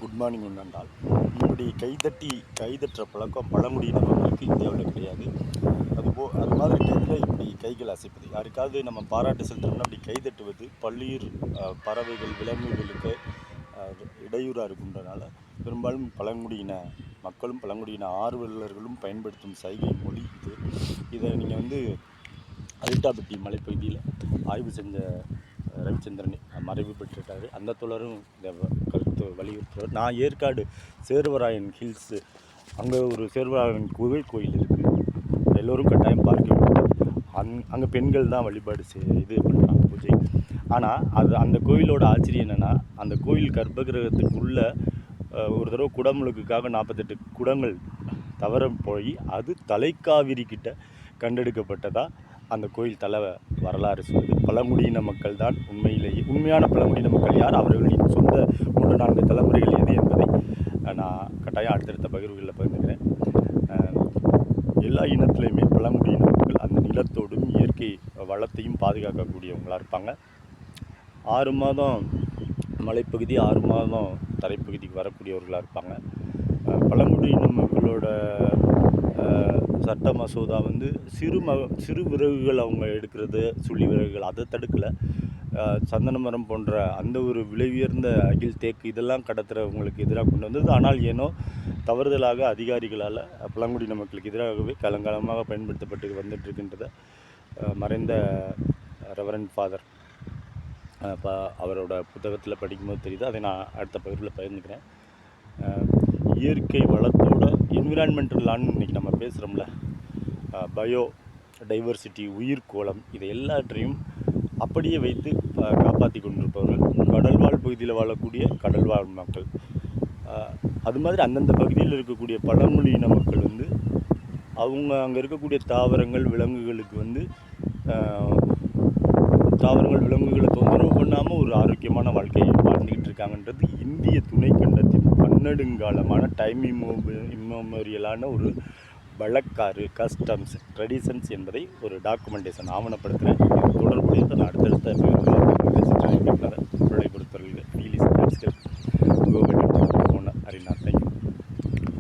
Good morning என்னென்றால், இப்படி கைதட்டுற பழக்கம் பழங்குடியின மக்களுக்கு இந்தியாவில் கிடையாது. அது மாதிரி டைமில் இப்படி கைகள் அசைப்பது, யாருக்காவது நம்ம பாராட்டு செலுத்தணும்னா அப்படி கைதட்டுவது பல்லுயிர் பறவைகள் விலங்குகளுக்கு இடையூறாக இருக்குன்றனால பெரும்பாலும் பழங்குடியின மக்களும் பழங்குடியின ஆர்வலர்களும் பயன்படுத்தும் சைகை மொழி இது. இதை நீங்கள் வந்து அரிட்டாபட்டி மலைப்பகுதியில் ஆய்வு செஞ்ச ரவிச்சந்திரன் மறைவு பெற்றுட்டார். அந்த தோழரும் இதை கருத்து வலியுறுத்துவார். நான் ஏற்காடு சேர்வராயன் ஹில்ஸு, அங்கே ஒரு சேர்வராயன் கோயில் இருக்குது, எல்லோரும் கட்டாயம் பார்க்க வேண்டும். அங்கே பெண்கள் தான் வழிபாடு இது பண்ணுறாங்க, பூஜை. ஆனால் அந்த கோயிலோட ஆச்சரியம் என்னென்னா, அந்த கோயில் கர்ப்பகிரகத்துக்குள்ளே ஒரு தடவை குடமுழுக்குக்காக 48 குடங்கள் தவற போய் அது தலைக்காவிரி கிட்ட கண்டெடுக்கப்பட்டதாக அந்த கோயில் வரலாறு சொல்லுது. பழங்குடியின மக்கள் தான் உண்மையான பழங்குடியின மக்கள் யார், அவர்களின் சொந்த 3-4 தலைமுறைகள் எது என்பதை நான் கட்டாயம் அடுத்தடுத்த பகிர்வுகளில் பகிர்ந்துக்கிறேன். எல்லா இனத்துலையுமே பழங்குடியின மக்கள் அந்த நிலத்தோடும் இயற்கை வளத்தையும் பாதுகாக்கக்கூடியவங்களாக இருப்பாங்க. 6 மாதம் மலைப்பகுதி, 6 மாதம் தரைப்பகுதிக்கு வரக்கூடியவர்களாக இருப்பாங்க. பழங்குடியின மக்களோட சட்ட மசோதா வந்து சிறு விறகுகள் அவங்க எடுக்கிறது, சுள்ளி விறகுகள், அதை தடுக்கலை. சந்தன மரம் போன்ற அந்த ஒரு விலை உயர்ந்த அகில் தேக்கு இதெல்லாம் கடத்துறவங்களுக்கு எதிராக கொண்டு வந்தது. ஆனால் ஏனோ தவறுதலாக அதிகாரிகளால் பழங்குடியின மக்களுக்கு எதிராகவே காலங்காலமாக பயன்படுத்தப்பட்டு வந்துட்டுருக்கின்றதை மறைந்த ரெவரண்ட் ஃபாதர் அவரோட புத்தகத்தில் படிக்கும்போது தெரியுது. அதை நான் அடுத்த பகிர்வில் பகிர்ந்துக்கிறேன். இயற்கை வளத்தோட என்விரான்மெண்டல் லான்னு இன்றைக்கி நம்ம பேசுகிறோம்ல, பயோ டைவர்சிட்டி, உயிர்கோளம், இதை எல்லாற்றையும் அப்படியே வைத்து காப்பாற்றி கொண்டிருப்பவர்கள் கடல்வாழ் பகுதியில் வாழக்கூடிய கடல்வாழ் மக்கள். அது மாதிரி அந்தந்த பகுதியில் இருக்கக்கூடிய பழங்குடியின மக்கள் வந்து அவங்க அங்கே இருக்கக்கூடிய தாவரங்கள் விலங்குகளை தொந்தரவு பண்ணாமல் ஒரு ஆரோக்கியமான வாழ்க்கையை வாழ்ந்துக்கிட்டு இருக்காங்கன்றது இந்திய துணைக்கண்டத்தின் பன்னெடுங்காலமான இம்மெமோரியலான ஒரு வழக்காறு, கஸ்டம்ஸ், ட்ரெடிஷன்ஸ் என்பதை ஒரு டாக்குமெண்டேஷன் ஆவணப்படுத்துகிறேன். தொடர்புடைய நான் அடுத்தடுத்த பிள்ளை பொறுத்தவர்கள்